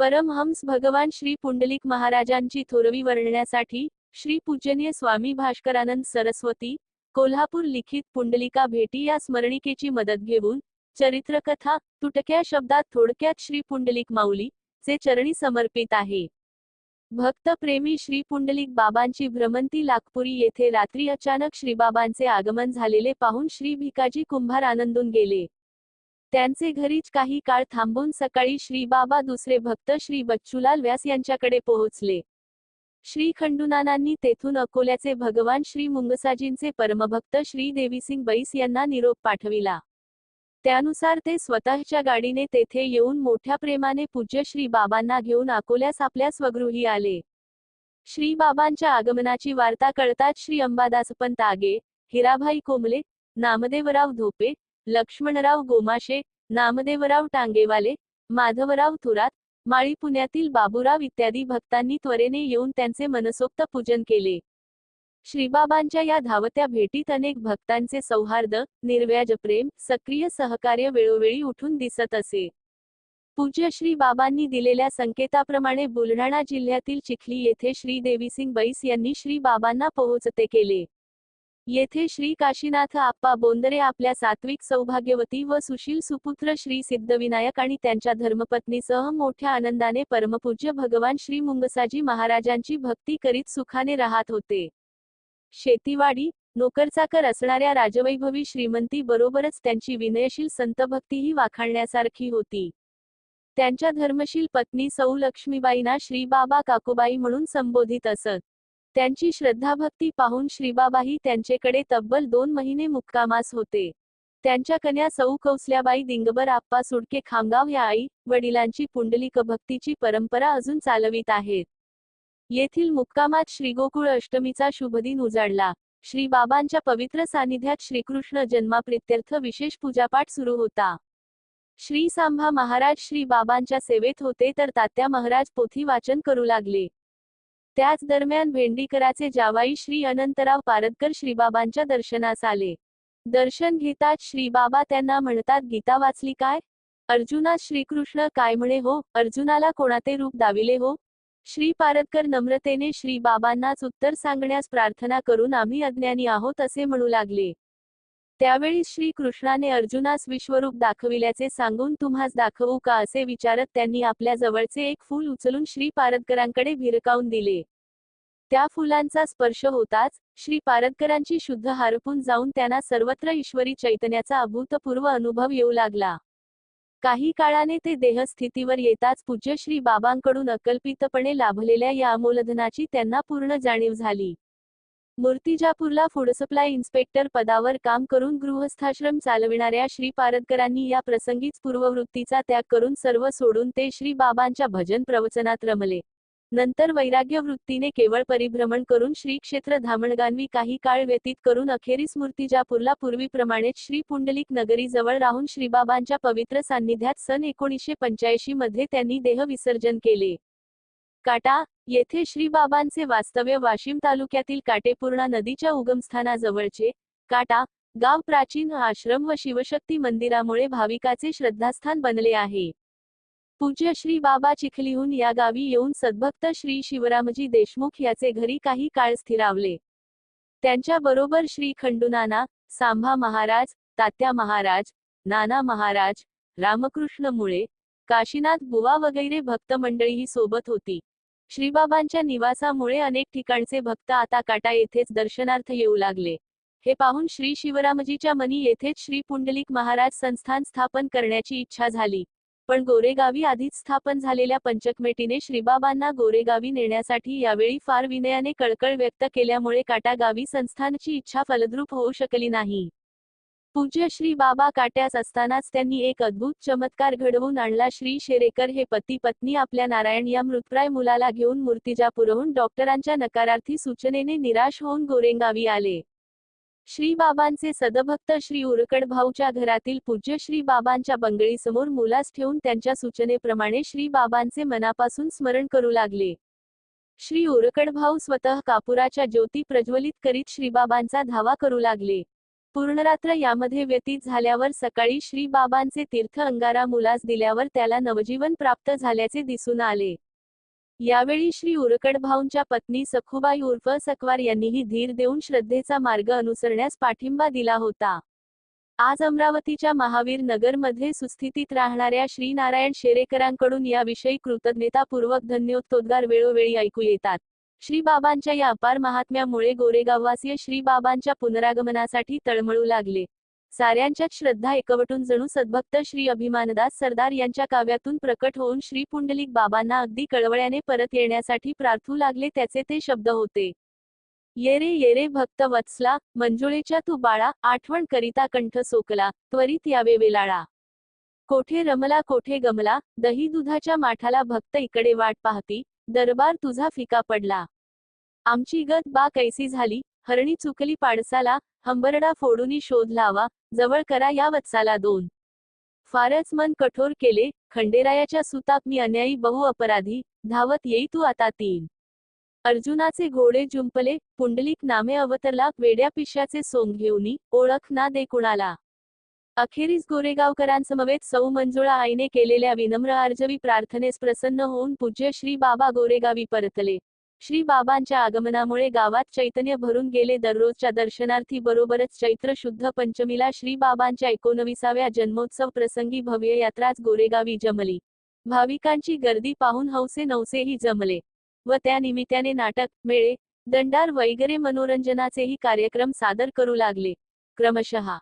परमहंस भगवान श्री पुंडलिक महाराजांची थोरवी वर्णण्यासाठी श्री पूजनीय स्वामी भास्करानंद सरस्वती कोल्हापूर लिखित पुंडलिका भेटी या स्मरणिकेची मदत घेऊन चरित्रकथा तुटक्या शब्दात थोडक्यात श्री पुंडलिक माऊली चे चरणी समर्पित आहे। भक्त प्रेमी श्री पुंडलिक बाबांची भ्रमंती लाखपुरी येथे रात्री अचानक श्रीबाबांचे आगमन झालेले पाहून श्री भिकाजी कुंभार आनंदून गेले। त्यांचे घरीच काही काळ थांबून सकाळी श्री बाबा दुसरे भक्त श्री बच्चूलाल व्यास यांच्याकडे पोहोचले। श्री खंडूनानांनी तेथून अकोल्याचे भगवान श्री मुंगसाजींचे परमभक्त श्री देवीसिंग बैस यांना निरोप पाठविला। त्यानुसार ते स्वतःच्या गाडीने तेथे येऊन मोठ्या प्रेमाने पूज्य श्री बाबांना घेऊन अकोल्यास आपल्या स्वगृही आले। श्री बाबांच्या आगमनाची वार्ता कळताच श्री अंबादासपंत आगे, हिराभाई कोमले, नामदेवराव धोपे, लक्ष्मणराव गोमाशे, नामदेवराव टांगेवाले, माधवराव थोरात, माळी पुण्यातील बाबूराव इत्यादी भक्तांनी त्वरेने येऊन त्यांचे मनसोक्त पूजन केले। श्रीबाबांच्या या धावत्या भेटीत अनेक भक्तांचे सौहार्द, निर्व्याज प्रेम, सक्रिय सहकार्य वेळोवेळी उठून दिसत असे। पूज्य श्री बाबांनी दिलेल्या संकेताप्रमाणे बुलढाणा जिल्ह्यातील चिखली येथे श्री देवीसिंग बैस यांनी श्री बाबांना पोहोचते केले। येथे श्री काशीनाथ आप्पा बोंदरे आपल्या सात्विक सौभाग्यवती व सुशील सुपुत्र श्री सिद्धविनायक आणि त्यांच्या धर्मपत्नीसह मोठ्या आनंदाने परमपूज्य भगवान श्री मुंगसाजी महाराजांची भक्ती करीत सुखाने राहत होते। शेतीवाडी नोकरचाकर असणाऱ्या राजवैभवी श्रीमंती बरोबरच त्यांची विनयशील संतभक्तीही वाखाणण्यासारखी होती। त्यांच्या धर्मशील पत्नी सौ लक्ष्मीबाईंना श्री बाबा काकूबाई म्हणून संबोधित असत। त्यांची श्रद्धाभक्ती पाहून श्रीबाबाही त्यांचेकडे तब्बल 2 महिने मुक्कामास होते। त्यांच्या कन्या सौ कौसल्याबाई दिंगबर आप्पा सुडके खामगाव या आई वडिलांची पुंडलिक भक्तीची परंपरा अजून चालवित आहेत। येथील मुक्कामात श्रीगोकुळ अष्टमीचा शुभदिन उजाडला। श्री बाबांच्या पवित्र सानिध्यात श्रीकृष्ण जन्माप्रीत्यर्थ विशेष पूजापाठ सुरू होता। श्री सांभा महाराज श्री बाबांच्या सेवेत होते तर तात्या महाराज पोथी वाचन करू लागले। त्याच दरम्यान भेंडीकराचे जावाई श्री अनंतराव पारदकर श्रीबाबांच्या दर्शनास आले। दर्शन घेताच श्री बाबा त्यांना म्हणतात, गीता वाचली काय? अर्जुनास श्रीकृष्ण काय म्हणे हो? अर्जुनाला कोणाते रूप दाविले हो? श्री पारदकर नम्रतेने श्री बाबांनाच उत्तर सांगण्यास प्रार्थना करून आम्ही अज्ञानी आहोत असे म्हणू लागले। त्यावेळी श्री कृष्णाने अर्जुनास विश्वरूप दाखविल्याचे सांगून तुम्हास दाखवू का असे विचारत त्यांनी आपल्या जवळचे एक फूल उचलून श्री पारदकरांकडे भिरकावून दिले। त्या फुलांचा स्पर्श होताच श्री पारदकरांची शुद्ध हारपून जाऊन त्यांना सर्वत्र ईश्वरी चैतन्याचा अभूतपूर्व अनुभव येऊ लागला। काही काळाने ते देहस्थितीवर येताच पूज्य श्री बाबांकडून अकल्पितपणे लाभलेल्या या अमोलधनाची त्यांना पूर्ण जाणीव झाली। मूर्तिजापूरला फूड सप्लाय इन्स्पेक्टर पदावर काम करून गृहस्थाश्रम चालविणाऱ्या श्री पारदकरांनी या प्रसंगीच पूर्ववृत्तीचा त्याग करून सर्व सोडून ते श्री बाबांच्या भजन प्रवचनात रमले। नंतर वैराग्य वृत्तीने केवळ परिभ्रमण करून श्री क्षेत्र धामणगानवी काही काळ व्यतीत करून अखेरीस मूर्तिजापूरला पूर्वीप्रमाणेच श्री पुंडलिक नगरी जवळ राहून श्रीबाबांच्या पवित्र सान्निध्यात सन 1985 मध्ये त्यांनी देह विसर्जन केले। काटा येथे श्री बाबांचे वास्तव्य वाशिम तालुक्यातील काटेपूर्णा नदीच्या उगमस्थानाजवळचे काटा गाव प्राचीन आश्रम व शिवशक्ती मंदिरामुळे भाविकाचे श्रद्धास्थान बनले आहे। पूज्य श्री बाबा चिखलीहून या गावी येऊन सद्भक्त श्री शिवरामजी देशमुख याचे घरी काही काळ स्थिरावले। त्यांच्या बरोबर श्री खंडूनाना, सांभा महाराज, तात्या महाराज, नाना महाराज, रामकृष्ण मुळे, काशीनाथ बुवा वगैरे भक्त मंडळीही सोबत होती। श्रीबाबांच्या निवासामुळे अनेक ठिकाणचे भक्त आता काटा येथेच दर्शनार्थ येऊ लागले। हे पाहून श्री शिवरामजीच्या मनी येथेच श्री पुंडलिक महाराज संस्थान स्थापन करण्याची इच्छा झाली। पण गोरेगावी आधीच स्थापन झालेल्या पंचकमेटीने श्रीबाबांना गोरेगावी नेण्यासाठी यावेळी फार विनयाने कळकळ व्यक्त केल्यामुळे काटा गावी संस्थानची इच्छा फलद्रूप होऊ शकली नाही। पूज्य श्री बाबा काट्यास असतानाच त्यांनी एक अद्भुत चमत्कार घडवून आणला। श्री शेरेकर हे पती पत्नी आपल्या नारायण या मृतप्राय मुलाला घेऊन मूर्तिजापूरहून डॉक्टरांच्या नकारार्थी सूचनेने निराश होऊन गोरेगावी आले। श्री बाबांचे सदभक्त श्री उरकडभाऊच्या घरातील पूज्य श्री बाबांच्या बंगळीसमोर मुलास ठेवून त्यांच्या सूचनेप्रमाणे श्री बाबांचे मनापासून स्मरण करू लागले। श्री उरकडभाऊ स्वतः कापुराच्या ज्योती प्रज्वलित करीत श्रीबाबांचा धावा करू लागले। पूर्ण यामध्ये व्यतीत झाल्यावर सकाळी श्री बाबांचे तीर्थ अंगारा मुलास दिल्यावर त्याला नवजीवन प्राप्त झाल्याचे दिसून आले. यावेळी श्री उरकड भाऊंच्या पत्नी सखुबाई उर्फ सकवार यांनीही धीर देऊन श्रद्धेचा मार्ग अनुसरण्यास पाठिंबा दिला होता. आज अमरावतीच्या महावीर नगर मध्ये सुस्थितीत राहणाऱ्या श्री नारायण शेरेकरांकडून याविषयी कृतज्ञतापूर्वक धन्योद्गार वेळोवेळी ऐकू येतात. श्री बाबांच्या या अपार महात्म्यामुळे गोरेगाववासीय श्री बाबांच्या पुनरागमनासाठी तळमळू लागले. साऱ्यांच्याच श्रद्धा एकवटून जणू सद्भक्त श्री अभिमानदास सरदार यांच्या काव्यातून प्रकट होऊन श्री पुंडलिक बाबांना अगदी कळवळ्याने परत येण्यासाठी प्रार्थू लागले. त्याचे ते शब्द होते. ये रे भक्त वत्सला, मंजुळेच्या तू बाळा, आठवण करिता कंठ सोकला, त्वरित यावे वेलाळा. कोठे रमला कोठे गमला, दही दुधाच्या माठाला भक्त इकडे वाट पाहती, दरबार तुझा फिका पडला. आमची गत बा कैसी झाली, हरणी चुकली पाडसाला, हंबरडा फोडूनी शोध लावा, जवळ करा या वत्साला दोन. फारच मन कठोर केले, खंडेरायाच्या सुताप मी अन्यायी बहु अपराधी, धावत येई तू आता तीन. अर्जुनाचे घोडे जुंपले, पुंडलिक नामे अवतरला, वेड्या पिश्याचे सोंग घेऊनी, ओळख ना दे कुणाला. अखेरीस गोरेगावकरांसमवेत सौ मंजुळा आईने केलेल्या विनम्र आर्जवी प्रार्थनेस प्रसन्न होऊन पूज्य श्री बाबा गोरेगावी परतले. श्री बाबांच्या आगमनामुळे गावात चैतन्य भरून गेले. दररोजच्या दर्शनार्थी बरोबरच चैत्र शुद्ध पंचमीला श्री बाबांच्या 19व्या जन्मोत्सव प्रसंगी भव्य यात्राच गोरेगावी जमली. भाविकांची गर्दी पाहून हौसे नवसेही जमले व त्या निमित्ताने नाटक, मेळे, दंडार वगैरे मनोरंजनाचेही कार्यक्रम सादर करू लागले. क्रमशः